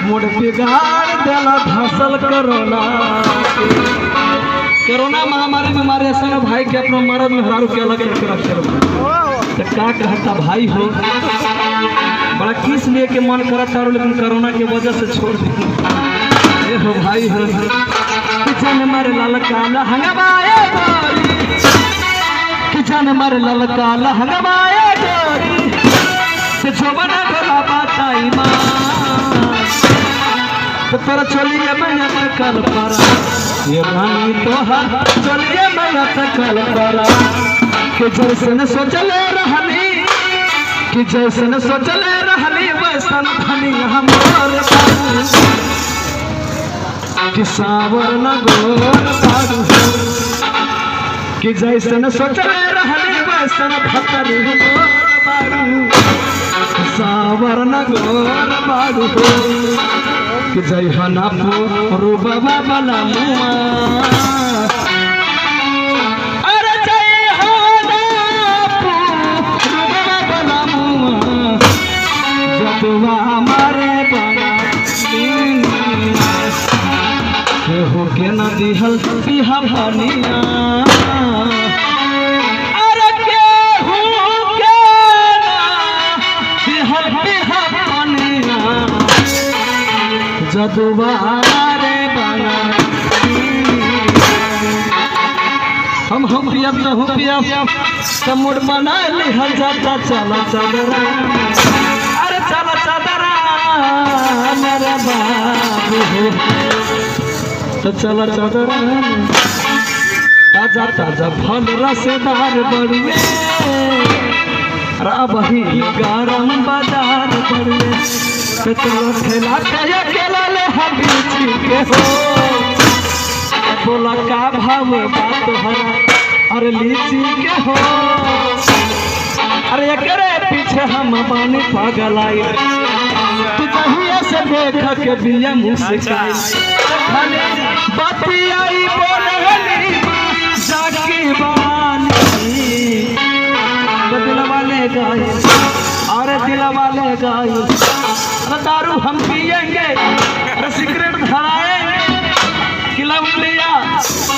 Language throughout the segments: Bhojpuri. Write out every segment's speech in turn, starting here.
मुड़ बिगाड़ देला धसल कोरोना महामारी बीमारी ऐसा भाई के अपना मर्द में हरारू के अलग रखे तो का कहता भाई हो बड़ा किस लिए के मन करता है लेकिन कोरोना की वजह से छोड़ दी हो भाई हो किचन मारे लाल काला हंगवाए किचन मारे लाल काला हंगवाए जोबना गोला बताई माँ तो तेरा चलिए मैं कल परा ये रानी तो हर चलिए मैं कल परा कि जैसे न सोचले रहनी कि जैसे न सोचले रहनी वैसन धनी हमारे कि सावर न गोर साधु कि जैसे न सोचले रहनी वैसन भतरी हमारे सावर न गोर बाड़ू कि जय हना रो बाबा बला मुआ अरे जय हना रो बाबा बला मुआ जब हमारे बना के हो के न दिहल बिहा भनिया जदुबारे बना हम पियब न हो पियब समुड़ बना लिहल जाता चला चादरा अरे चला चादरा मेरा बाबू हो तो चला चादरा ताजा ताजा फल रसदार बड़ुए रबही गरम बाजार बड़ुए तो खेला अकेला ले हम के हो बोला का भाव बात हरा अरे लीची के हो अरे एकरे पीछे हम पानी पागल आई तू कहिया से देख के बिया मुस्काई बाती आई बोलनी जाकी बानी दिल वाले गाय अरे दिल वाले गाय दारू हम पिएंगे अरे सिगरेट धराएंगे कि लवंडिया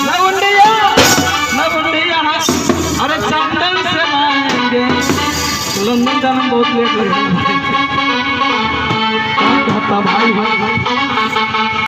लवंडिया लवंडिया अरे चंदन से मारेंगे लंदन जाना बहुत लेट लगेगा भाई भाई